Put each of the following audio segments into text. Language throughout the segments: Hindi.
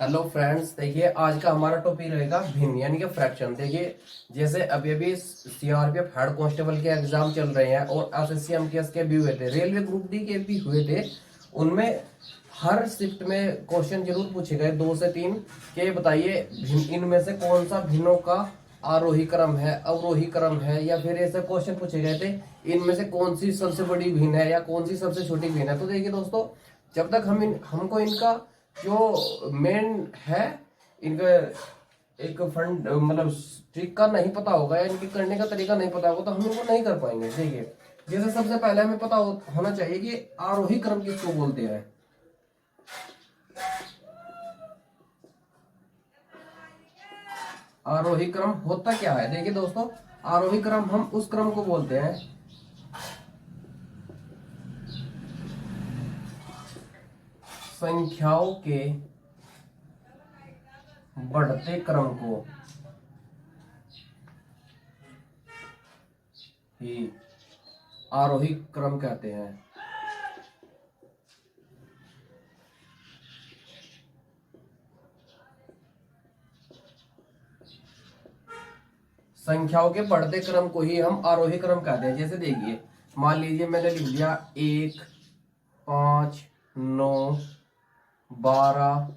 हेलो फ्रेंड्स, देखिए आज का हमारा टॉपिक रहेगा भिन्न यानी कि फ्रैक्शन। देखिए जैसे अभी अभी सीआरपीएफ हेड कांस्टेबल के एग्जाम चल रहे हैं और एसएससी एमटीएस के भी हुए थे, रेलवे ग्रुप डी के भी हुए थे। उनमें हर शिफ्ट में क्वेश्चन जरूर पूछे गए, 2 से 3 के बताइए इनमें से कौन सा भिन्नों का आरोही क्रम है, अवरोही क्रम है, या फिर ऐसे क्वेश्चन पूछे गए थे इनमें से कौन सी सबसे बड़ी भिन्न है या कौन सी सबसे छोटी भिन्न है। तो देखिए दोस्तों, जब तक हमको इनका जो मेन है, इनका एक फंड मतलब ट्रिक का नहीं पता होगा या इनके करने का तरीका नहीं पता होगा तो हम इनको नहीं कर पाएंगे। देखिए जैसे सबसे पहले हमें पता होना चाहिए कि आरोही क्रम किसको बोलते हैं। आरोही क्रम होता क्या है? देखिए दोस्तों, आरोही क्रम हम उस क्रम को बोलते हैं संख्याओं के बढ़ते क्रम को ही आरोही क्रम कहते हैं। संख्याओं के बढ़ते क्रम को ही हम आरोही क्रम कहते हैं। जैसे देखिए, मान लीजिए मैंने लिख दिया 1, 5, 9, 12,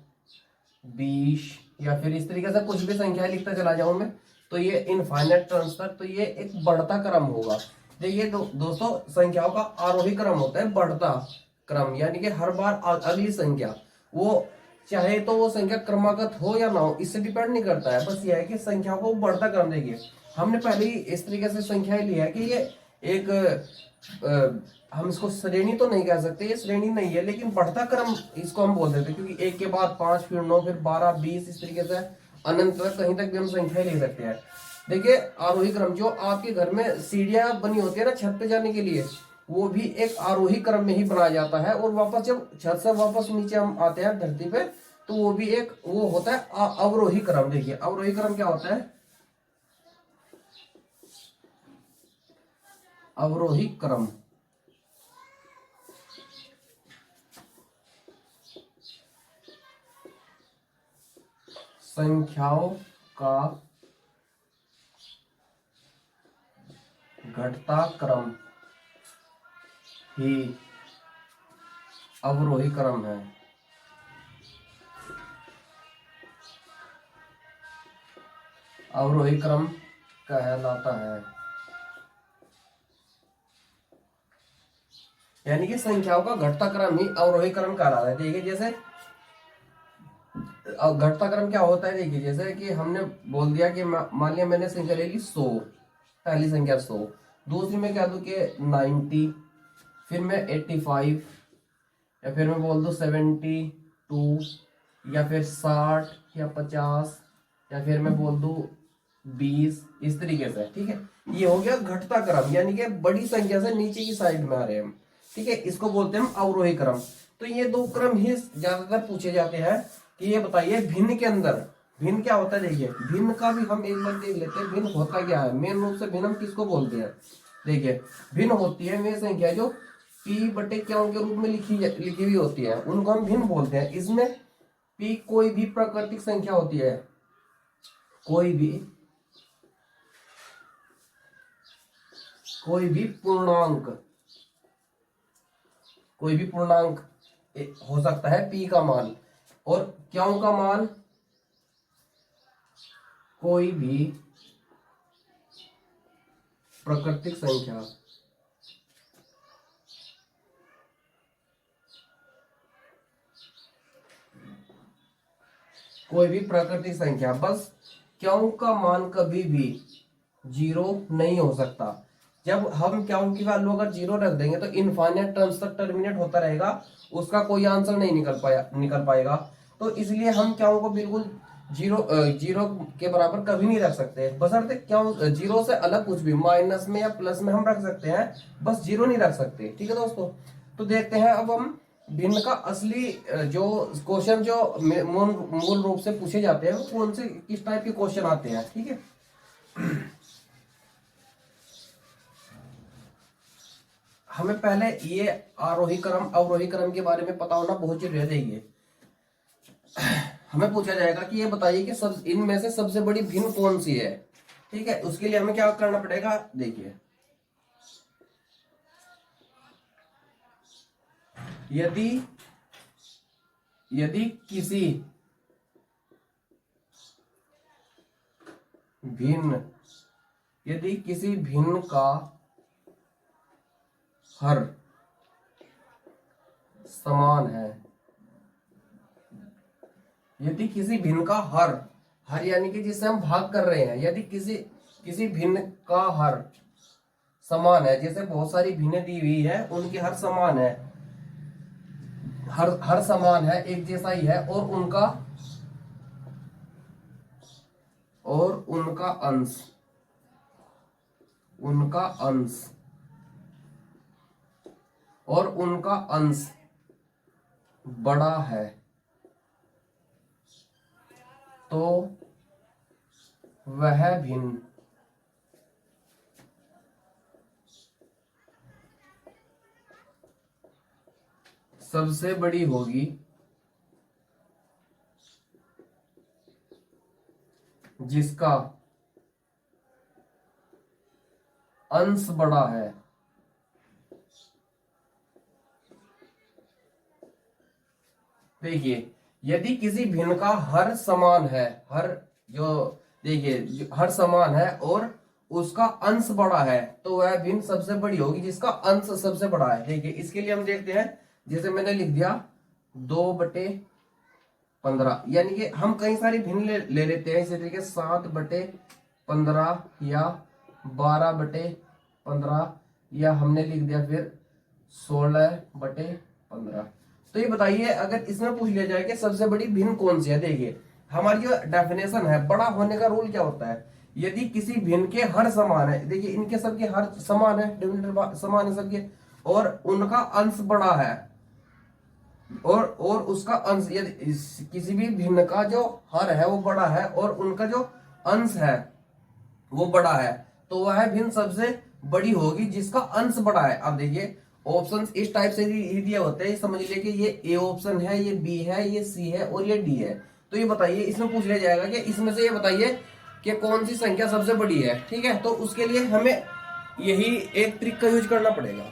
20 या फिर इस तरीके से कुछ भी संख्या लिखता चला जाऊं मैं, तो ये इनफाइनाइट टर्म्स तक, तो ये एक बढ़ता क्रम होगा। देखिए दोस्तों, संख्याओं का आरोही क्रम होता है बढ़ता क्रम, यानी कि हर बार अगली संख्या, वो चाहे तो वो संख्या क्रमागत हो या ना हो, इससे डिपेंड नहीं करता है। बस ये है कि संख्याओं को बढ़ता क्रम। देखिए हमने पहले ही इस तरीके से संख्या ली है कि ये एक हम इसको श्रेणी तो नहीं कह सकते, ये श्रेणी नहीं है, लेकिन बढ़ता क्रम इसको हम बोल देते हैं, क्योंकि 1 के बाद 5, फिर 9, फिर 12, 20, इस तरीके से अनंत तक कहीं तक भी हम संख्या ले सकते हैं। देखिए आरोही क्रम, जो आपके घर में सीढ़ियां बनी होती है ना छत पे जाने के लिए, वो भी एक आरोही क्रम में ही बनाया जाता है। और वापस जब छत से वापस नीचे हम आते हैं धरती पे, तो वो भी एक वो होता है अवरोही क्रम। देखिए अवरोही क्रम क्या होता है? अवरोही क्रम संख्याओं का घटता क्रम ही अवरोही क्रम है। अवरोही क्रम कहलाता है, यानी कि संख्याओं का घटता क्रम ही अवरोही क्रम कहलाता है। देखिए जैसे घटता क्रम क्या होता है, देखिए जैसे कि हमने बोल दिया कि मान लिया मैंने संख्या ले ली 100, पहली संख्या 100, दूसरी में क्या दूं कि 90, फिर मैं 85, या फिर मैं बोल दूं 72, या फिर 60 या 50, या फिर मैं बोल दूं 20, इस तरीके से। ठीक है, ये हो गया घटता क्रम, यानी कि बड़ी संख्या से नीचे की साइड में आ रहे हैं हम। ठीक है, इसको बोलते हैं हम अवरोही क्रम। तो ये दो क्रम ही ज्यादातर पूछे जाते हैं कि ये बताइए भिन्न के अंदर भिन्न क्या होता है। देखिए भिन्न का भी हम एक बार देख लेते हैं, भिन्न होता क्या है। मेन रूप से भिन्न हम किसको बोलते हैं? देखिए भिन्न होती है वे संख्या जो पी बटे क्यों के रूप में लिखी हुई होती है, उनको हम भिन्न बोलते हैं। इसमें पी कोई भी प्राकृतिक संख्या होती है, कोई भी पूर्णांक, कोई भी पूर्णांक हो सकता है पी का मान, और क्यों का मान कोई भी प्राकृतिक संख्या। कोई भी प्राकृतिक संख्या, बस क्यों का मान कभी भी 0 नहीं हो सकता। जब हम क्यों की वैल्यू अगर 0 रख देंगे तो इनफाइनाइट टर्म्स तक टर्मिनेट होता रहेगा, उसका कोई आंसर नहीं निकल पाएगा। तो इसलिए हम क्यों को बिल्कुल जीरो के बराबर कभी नहीं रख सकते, बशर्ते क्यों 0 से अलग कुछ भी माइनस में या प्लस में हम रख सकते हैं, बस 0 नहीं रख सकते। ठीक है दोस्तों, तो देखते हैं अब हम भिन्न का असली जो क्वेश्चन जो मूल रूप से पूछे जाते हैं वो कौन से किस टाइप के क्वेश्चन आते हैं। ठीक है, हमें पहले ये आरोही क्रम अवरोही क्रम के बारे में पता होना बहुत जरूरी है। देखिए हमें पूछा जाएगा कि ये बताइए कि सब इनमें से सबसे बड़ी भिन्न कौन सी है। ठीक है, उसके लिए हमें क्या करना पड़ेगा, देखिए यदि यदि किसी भिन्न यदि किसी भिन्न का हर समान है, यदि किसी भिन्न का हर हर यानी कि जिससे हम भाग कर रहे हैं, यदि किसी भिन्न का हर समान है, जैसे बहुत सारी भिन्न दी हुई है, उनकी हर समान है, हर समान है, एक जैसा ही है, और उनका अंश बड़ा है, तो वह भिन्न सबसे बड़ी होगी जिसका अंश बड़ा है। देखिए यदि किसी भिन्न का हर समान है, हर समान है और उसका अंश बड़ा है, तो वह भिन्न सबसे बड़ी होगी जिसका अंश सबसे बड़ा है। देखिए इसके लिए हम देखते हैं, जैसे मैंने लिख दिया 2/15, यानी कि हम कई सारी भिन्न ले लेते हैं, इसी तरीके 7/15 या 12/15, या हमने लिख दिया फिर 16/15। तो ये बताइए अगर इसमें पूछ लिया जाए कि सबसे बड़ी भिन्न कौन सी है, देखिए हमारी जो डेफिनेशन है, बड़ा होने का रूल क्या होता है, यदि किसी भिन्न के हर समान है, देखिए इनके सबके हर समान है, डिनोमिनेटर समान है सबके, और उनका अंश बड़ा है, और उसका अंश, यदि किसी भी भिन्न का जो हर है वो बड़ा है और उनका जो अंश है वो बड़ा है, तो वह भिन्न सबसे बड़ी होगी जिसका अंश बड़ा है। अब देखिए ऑप्शन इस टाइप से ही दिए होते हैं, समझ लीजिए कि ये ए ऑप्शन है, ये बी है, ये सी है और ये डी है। तो ये बताइए इसमें पूछ लिया जाएगा कि इसमें से ये बताइए कि कौन सी संख्या सबसे बड़ी है। ठीक है, तो उसके लिए हमें यही एक ट्रिक का यूज करना पड़ेगा।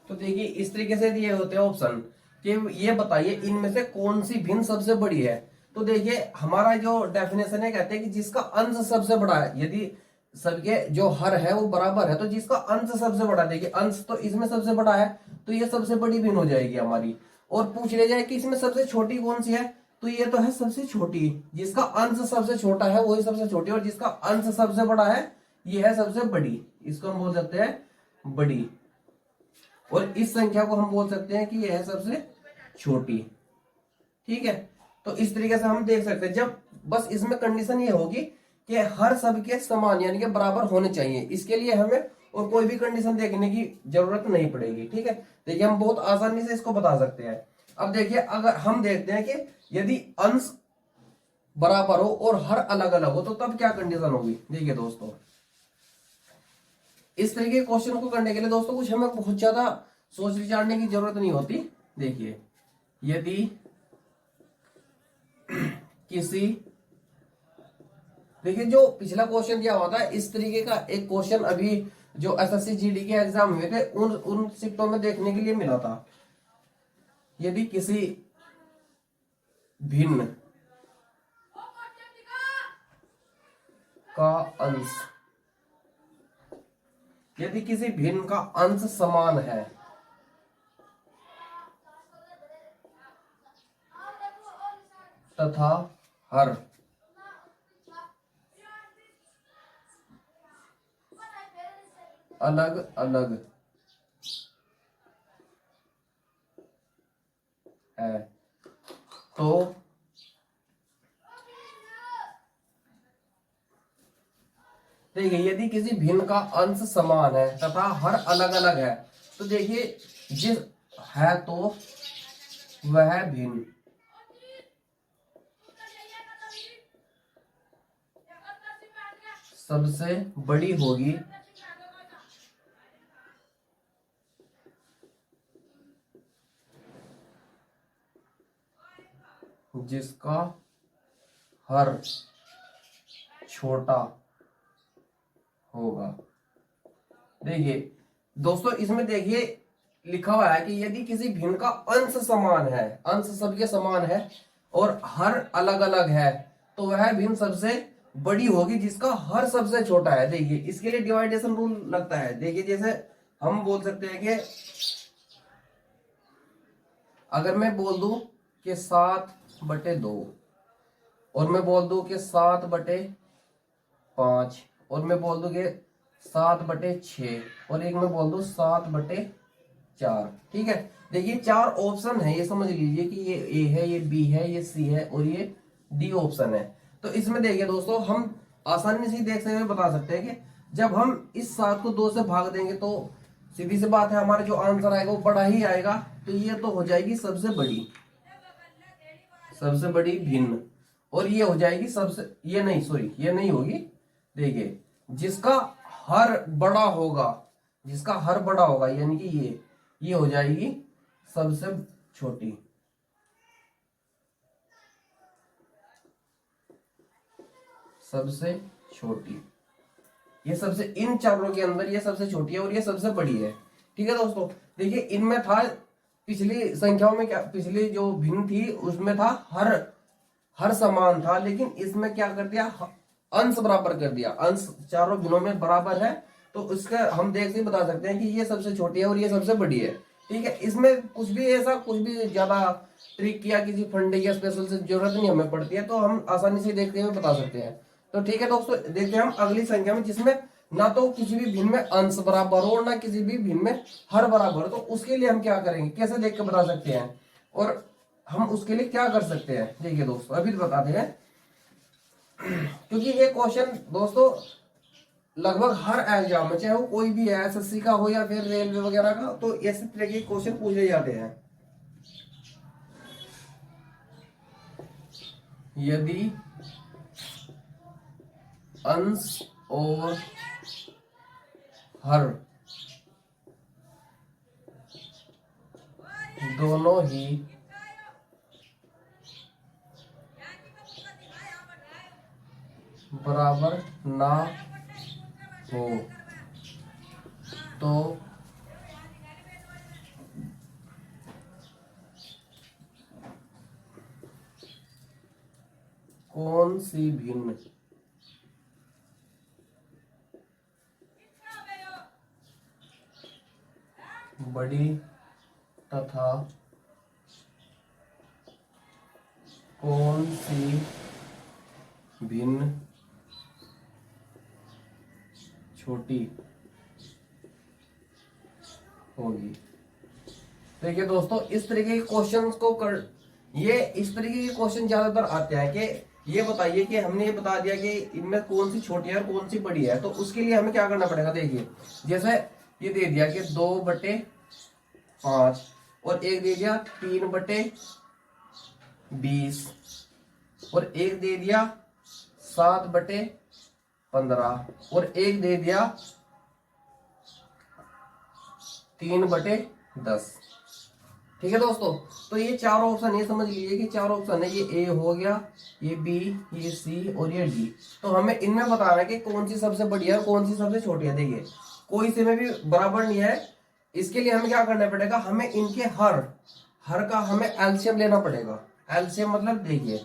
तो देखिए इस तरीके से दिए होते हैं ऑप्शन कि ये बताइए इनमें से कौन सी भिन्न सबसे बड़ी है। तो देखिए हमारा जो डेफिनेशन है, कहते हैं कि जिसका अंश सबसे बड़ा है, यदि सबके जो हर है वो बराबर है, तो जिसका अंश सबसे बड़ा, देखिए अंश तो इसमें सबसे बड़ा है, तो ये सबसे बड़ी भिन्न हो जाएगी हमारी। और पूछ लिया जाए कि इसमें सबसे छोटी कौन सी है, तो ये तो है सबसे छोटी, जिसका अंश सबसे छोटा है वही सबसे छोटी, और जिसका अंश सबसे बड़ा है ये है सबसे बड़ी, इसको हम बोल सकते हैं बड़ी। और इस संख्या को हम बोल सकते हैं कि यह है सबसे छोटी। ठीक है, तो इस तरीके से हम देख सकते हैं, जब बस इसमें कंडीशन ये होगी कि हर सबके समान यानी कि बराबर होने चाहिए, इसके लिए हमें और कोई भी कंडीशन देखने की जरूरत नहीं पड़ेगी। ठीक है, देखिए हम बहुत आसानी से इसको बता सकते हैं। अब देखिए अगर हम देखते हैं कि यदि अंश बराबर हो और हर अलग अलग हो, तो तब क्या कंडीशन होगी। देखिए दोस्तों इस तरीके के क्वेश्चन को करने के लिए दोस्तों कुछ हमें बहुत ज्यादा सोच विचारने की जरूरत नहीं होती। देखिए यदि किसी, देखिए जो पिछला क्वेश्चन दिया हुआ था इस तरीके का एक क्वेश्चन अभी जो एसएससी जीडी के एग्जाम हुए थे उन शिफ्टों में देखने के लिए मिला था। यदि किसी भिन्न का अंश, यदि किसी भिन्न का अंश समान है तथा हर अलग अलग है, तो देखिए यदि किसी भिन्न का अंश समान है तथा हर अलग अलग है, तो देखिए जिस है तो वह भिन्न सबसे बड़ी होगी जिसका हर छोटा होगा। देखिए दोस्तों, इसमें देखिए लिखा हुआ है कि यदि किसी भिन्न का अंश समान है, अंश सबके समान है और हर अलग अलग है, तो वह भिन्न सबसे बड़ी होगी जिसका हर सबसे छोटा है। देखिए इसके लिए डिवाइडेशन रूल लगता है। देखिए जैसे हम बोल सकते हैं कि अगर मैं बोल दूं कि 7/2 और मैं बोल दूं कि 7/5 और मैं बोल दूं कि 7/6 और एक मैं बोल दूं 7/4। ठीक है, देखिए 4 ऑप्शन है, ये समझ लीजिए कि ये ए है, ये बी है, ये सी है और ये डी ऑप्शन है। तो इसमें देखिए दोस्तों, हम आसानी से देख सकते हुए बता सकते हैं कि जब हम इस 7 को 2 से भाग देंगे तो सीधी सी बात है हमारा जो आंसर आएगा वो बड़ा ही आएगा। तो ये तो हो जाएगी सबसे बड़ी, सबसे बड़ी भिन्न, और ये हो जाएगी सबसे, ये नहीं सॉरी ये नहीं होगी। देखिए जिसका हर बड़ा होगा, जिसका हर बड़ा होगा यानी कि ये हो जाएगी सबसे छोटी। सबसे छोटी, ये सबसे, इन चारों के अंदर ये सबसे छोटी है और ये सबसे बड़ी है। ठीक है दोस्तों, देखिए इनमें था पिछली संख्याओं में क्या, पिछली जो भिन्न थी उसमें था हर समान था, लेकिन इसमें क्या कर दिया, अंश बराबर कर दिया। अंश चारों भिन्नों में बराबर है, तो उसका हम देख से बता सकते हैं कि ये सबसे छोटी है और ये सबसे बड़ी है। ठीक है, इसमें कुछ भी ऐसा कुछ भी ज्यादा ट्रिक या किसी फंडे या स्पेशल से जरूरत नहीं हमें पड़ती है, तो हम आसानी से देखते हुए बता सकते हैं। तो ठीक है दोस्तों, देखते हैं हम अगली संख्या में जिसमें ना तो किसी भी भिन्न में अंश बराबर हो और ना किसी भी भिन्न में हर बराबर हो। तो उसके लिए हम क्या करेंगे, कैसे देख के बता सकते हैं और हम उसके लिए क्या कर सकते हैं। देखिए दोस्तों अभी तो बताते हैं, क्योंकि ये क्वेश्चन दोस्तों लगभग हर एग्जाम में, चाहे वो कोई भी है, एसएससी का हो या फिर रेलवे वगैरह का, तो इस तरह के क्वेश्चन पूछे जाते हैं। यदि अंश और हर दोनों ही बराबर ना हो तो कौन सी भिन्न बड़ी तथा कौन सी भिन्न छोटी होगी। देखिए दोस्तों, इस तरीके के क्वेश्चंस को इस तरीके के क्वेश्चन ज्यादातर आते हैं कि ये बताइए कि हमने ये बता दिया कि इनमें कौन सी छोटी है और कौन सी बड़ी है, तो उसके लिए हमें क्या करना पड़ेगा। देखिए जैसे ये दे दिया कि 2/5 और एक दे दिया 3/20 और एक दे दिया 7/15 और एक दे दिया 3/10। ठीक है दोस्तों, तो ये 4 ऑप्शन, ये समझ लीजिए कि 4 ऑप्शन है, ये ए हो गया, ये बी, ये सी और ये डी। तो हमें इनमें बताना है कि कौन सी सबसे बड़ी है और कौन सी सबसे छोटी है। देखिए कोई से में भी बराबर नहीं है, इसके लिए हमें क्या करना पड़ेगा, हमें इनके हर का हमें एलसीएम लेना पड़ेगा। एलसीएम मतलब देखिए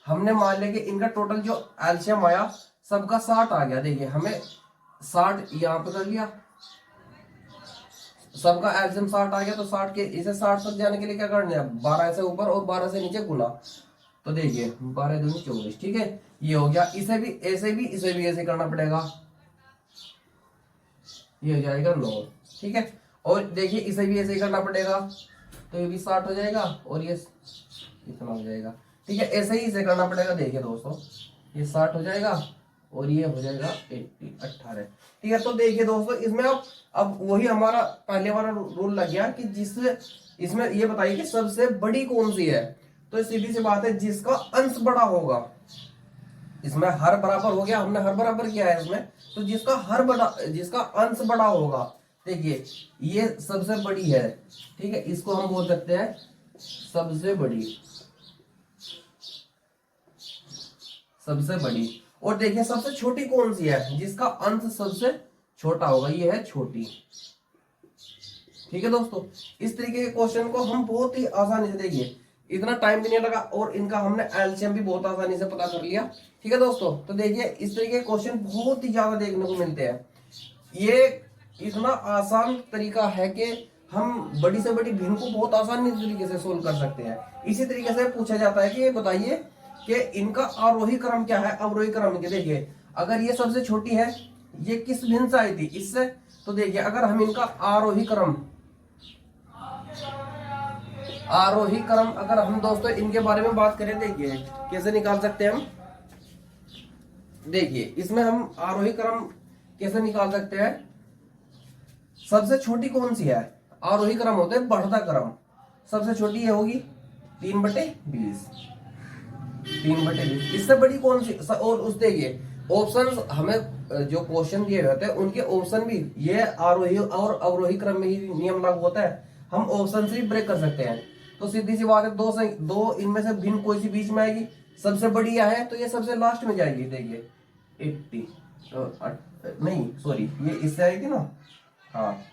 हमने मान लिया कि इनका टोटल जो एलसीएम आया सबका 60 आ गया। देखिए हमें 60 यहाँ पे कर लिया, सबका एलसीएम 60 आ गया, तो 60 के इसे 60 तक जाने के लिए क्या करना है, 12 से ऊपर और 12 से नीचे गुना। तो देखिए 12 दूनी 24। ठीक है, ये हो गया। इसे भी ऐसे भी इसे भी ऐसे करना पड़ेगा, ये हो जाएगा 9। ठीक है, और देखिए इसे भी ऐसे ही करना पड़ेगा, तो ये भी 60 हो जाएगा और ये इतना हो जाएगा। ठीक है, ऐसे ही इसे करना पड़ेगा। देखिए दोस्तों ये 60 हो जाएगा और ये हो जाएगा 18। ठीक है, तो देखिए दोस्तों इसमें अब वही हमारा पहले वाला रूल लग गया कि इसमें ये बताइए कि सबसे बड़ी कौन सी है। तो सीधी सी बात है, जिसका अंश बड़ा होगा। इसमें हर बराबर हो गया, हमने हर बराबर किया है इसमें, तो जिसका अंश बड़ा होगा, देखिए ये सबसे बड़ी है। ठीक है, इसको हम बोल सकते हैं सबसे बड़ी। सबसे बड़ी। और देखिए सबसे छोटी कौन सी है, जिसका अंत सबसे छोटा होगा, ये है छोटी। ठीक है दोस्तों, इस तरीके के क्वेश्चन को हम बहुत ही आसानी से, देखिए इतना टाइम भी नहीं लगा और इनका हमने एलसीएम भी बहुत आसानी से पता कर लिया। ठीक है दोस्तों, तो देखिए इस तरीके के क्वेश्चन बहुत ही ज्यादा देखने को मिलते हैं। ये इतना आसान तरीका है कि हम बड़ी से बड़ी भिन्न को बहुत आसानी तरीके से सोल्व कर सकते हैं। इसी तरीके से पूछा जाता है कि ये बताइए कि इनका आरोही क्रम क्या है, अवरोही क्रम के। देखिए अगर ये सबसे छोटी है, ये किस भिन्न से आई थी, इससे। तो देखिए अगर हम इनका आरोही क्रम अगर हम दोस्तों इनके बारे में बात करें, देखिए कैसे निकाल सकते हैं हम। देखिए इसमें हम आरोही क्रम कैसे निकाल सकते हैं। सबसे छोटी कौन सी है, आरोही क्रम होते हैं बढ़ता क्रम। सबसे छोटी ये होगी 3/20, 3/20। इससे बड़ी कौन सी, और उस देखिए ऑप्शन हमें जो क्वेश्चन दिए होते हैं उनके ऑप्शन भी ये आरोही और अवरोही क्रम में ही नियम लागू होता है। हम ऑप्शन से भी ब्रेक कर सकते हैं। तो सीधी सी बात है, दो इनमें से भिन्न कोई सी बीच में आएगी, सबसे बड़ी यह है तो ये सबसे लास्ट में जाएगी। देखिए 80 नहीं सॉरी, ये इससे आएगी ना, हाँ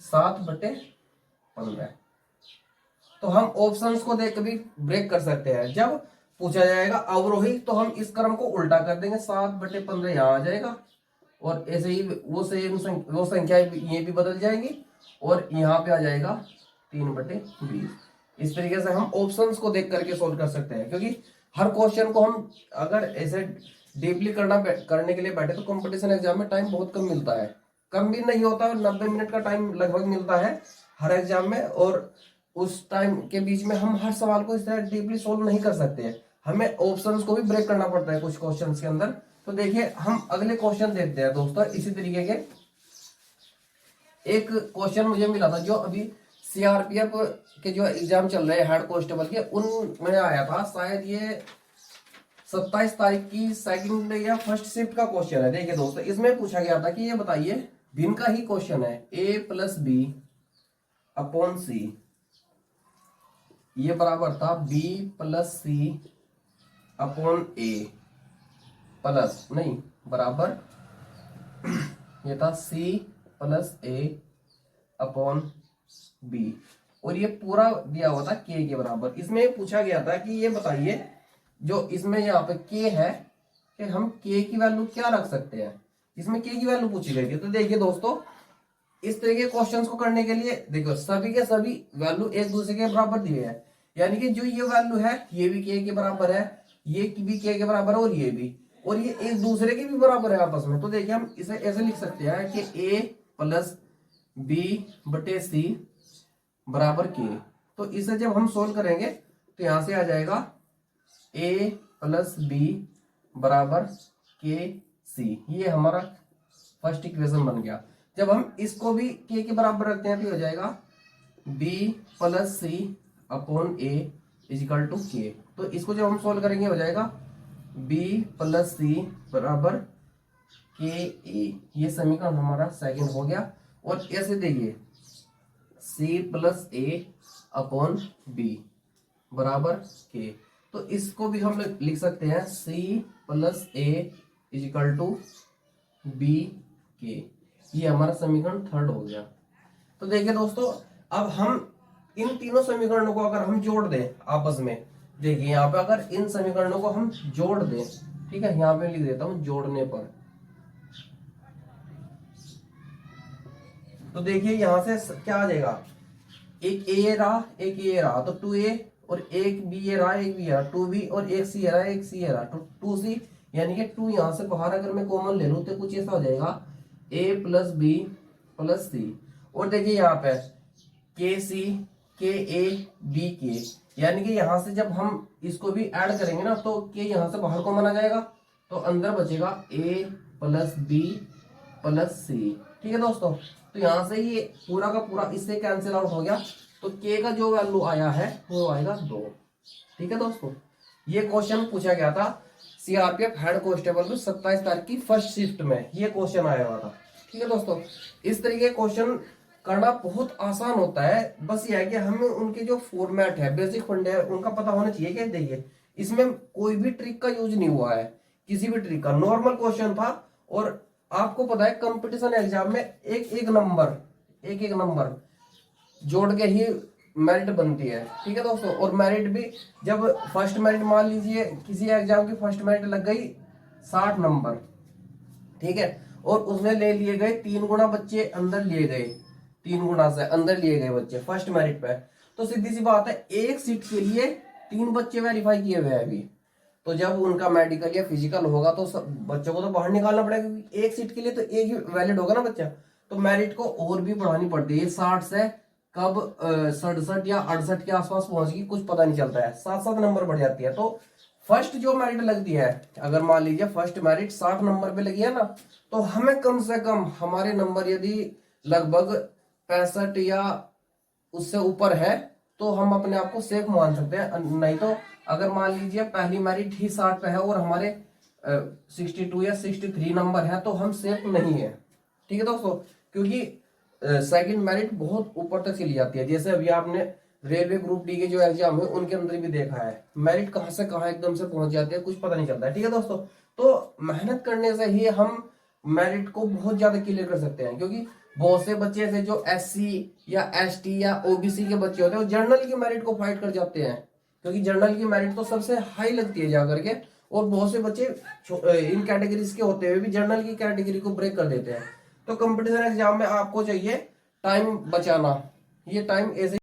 7/15। तो हम ऑप्शंस को देख के भी ब्रेक कर सकते हैं। जब पूछा जाएगा अवरोही तो हम इस क्रम को उल्टा कर देंगे, 7/15 यहाँ आ जाएगा और ऐसे ही वो संख्या ये भी बदल जाएंगी और यहाँ पे आ जाएगा 3/20। इस तरीके से हम ऑप्शंस को देख करके सोल्व कर सकते हैं, क्योंकि हर क्वेश्चन को हम अगर ऐसे डीपली करने के लिए बैठे तो कंपटीशन एग्जाम में टाइम बहुत कम मिलता है, कम भी नहीं होता, 90 मिनट का टाइम लगभग मिलता है हर एग्जाम में। और उस टाइम के बीच में हम हर सवाल को इस तरह डीपली सोल्व नहीं कर सकते हैं, हमें ऑप्शंस को भी ब्रेक करना पड़ता है कुछ क्वेश्चंस के अंदर। तो देखिए हम अगले क्वेश्चन देखते हैं दोस्तों। इसी तरीके के एक क्वेश्चन मुझे मिला था जो अभी सीआरपीएफ के जो एग्जाम चल रहे हैं हेड कांस्टेबल के, उनमें आया था शायद ये 27 तारीख की सेकंड या फर्स्ट शिफ्ट का क्वेश्चन है। देखिए दोस्तों इसमें पूछा गया था कि ये बताइए, भिन्न का ही क्वेश्चन है, A+B/C ये बराबर था B+C/A प्लस नहीं बराबर ये था C+A/B और ये पूरा दिया हुआ था K के बराबर। इसमें पूछा गया था कि ये बताइए, जो इसमें यहाँ पे K है कि हम K की वैल्यू क्या रख सकते हैं, इसमें K की वैल्यू पूछी गई थी। तो देखिए दोस्तों इस तरह के क्वेश्चंस को करने के लिए देखो सभी के सभी वैल्यू एक दूसरे के बराबर दिए हैं, यानी कि जो ये वैल्यू है ये भी K के बराबर है, ये भी K के बराबर है और ये भी, और ये एक दूसरे के भी बराबर है आपस में। तो देखिए हम इसे ऐसे लिख सकते हैं कि A+B/C बराबर K। तो इसे जब हम सोल्व करेंगे तो यहां से आ जाएगा A+B बराबर KC, ये हमारा फर्स्ट इक्वेशन बन गया। जब हम इसको भी K के बराबर रखते हैं तो हो जाएगा B+C/A K। तो इसको जब हम सोल्व करेंगे हो जाएगा B+C बराबर KA, ये समीकरण हमारा सेकंड हो गया। और ऐसे देखिए C+A/B बराबर K, तो इसको भी हम लिख सकते हैं C+A=BK, ये हमारा समीकरण थर्ड हो गया। तो देखिए दोस्तों अब हम इन तीनों समीकरणों को अगर हम जोड़ दें आपस में, देखिए यहाँ पे अगर इन समीकरणों को हम जोड़ दें, ठीक है यहाँ पे लिख देता हूं जोड़ने पर, तो देखिए यहां से क्या आ जाएगा, एक ए रहा एक ए रहा तो 2A, और एक बी ए रहा एक बी रहा 2B, और एक सी रहा एक सी रहा तो 2C, यानी कि 2 यहां से बाहर अगर मैं कॉमन ले लूं तो कुछ ऐसा हो जाएगा A+B+C। और देखिए यहाँ पे KC KA/BK, यानी कि यहां से जब हम इसको भी ऐड करेंगे ना तो K यहां से बाहर कॉमन आ जाएगा तो अंदर बचेगा A+B+C। ठीक है दोस्तों, तो यहां से ये पूरा का पूरा इससे कैंसिल आउट हो गया, तो K का जो वैल्यू आया है वो आएगा 2। ठीक है दोस्तों, ये क्वेश्चन पूछा गया था सीआरपीएफ हेड कांस्टेबल में 27 तारीख की फर्स्ट शिफ्ट में, ये क्वेश्चन आया हुआ था। ठीक है दोस्तों, इस तरीके क्वेश्चन करना बहुत आसान होता है, बस ये है कि हमें उनके जो फॉर्मेट है बेसिक फंडे है उनका पता होना चाहिए। क्या देखिए इसमें कोई भी ट्रिक का यूज नहीं हुआ है, किसी भी ट्रिक का, नॉर्मल क्वेश्चन था। और आपको पता है कंपटीशन एग्जाम में एक एक नंबर जोड़ के ही मेरिट बनती है, ठीक है दोस्तों। और मेरिट भी, जब फर्स्ट मेरिट मान लीजिए किसी एग्जाम की फर्स्ट मेरिट लग गई 60 नंबर, ठीक है, और उसमें ले लिए गए 3 गुना बच्चे अंदर लिए गए, 3 गुना से अंदर लिए गए बच्चे फर्स्ट मेरिट पे, तो सीधी सी बात है एक सीट के लिए 3 बच्चे वेरीफाई किए हुए हैं अभी। तो जब उनका मेडिकल या फिजिकल होगा तो सब बच्चों को तो बाहर निकालना पड़ेगा, क्योंकि एक सीट के लिए तो एक ही वैलिड होगा ना बच्चा। तो मेरिट को और भी बढ़ानी पड़ती है, 60 से कब 67 या 68 के आसपास पहुंच गई कुछ पता नहीं चलता है, 7-7 नंबर बढ़ जाती है। तो फर्स्ट जो मेरिट लगती है, अगर मान लीजिए फर्स्ट मेरिट 60 नंबर पे लगी है ना, तो हमें कम से कम हमारे नंबर यदि लगभग 65 या उससे ऊपर है तो हम अपने आप को सेफ मान सकते हैं। नहीं तो अगर मान लीजिए पहली मेरिट ही 60 पे है और हमारे 62 या 63 नंबर है तो हम सेफ नहीं है, ठीक है दोस्तों। क्योंकि सेकंड मेरिट बहुत ऊपर तक चली जाती है। जैसे अभी आपने रेलवे ग्रुप डी के जो एग्जाम है उनके अंदर भी देखा है, मेरिट कहाँ से कहाँ एकदम से पहुंच जाती है, कुछ पता नहीं चलता है, ठीक है दोस्तों। तो मेहनत करने से ही हम मेरिट को बहुत ज्यादा क्लियर कर सकते हैं। क्योंकि बहुत से बच्चे ऐसे जो एससी या एसटी या ओबीसी के बच्चे होते हैं वो जर्नल की मेरिट को फाइट कर जाते हैं, क्योंकि जर्नल की मेरिट तो सबसे हाई लगती है जाकर के। और बहुत से बच्चे इन कैटेगरीज के होते हुए भी जर्नल की कैटेगरी को ब्रेक कर देते हैं। तो कंपटीशन एग्जाम में आपको चाहिए टाइम बचाना, ये टाइम ऐसे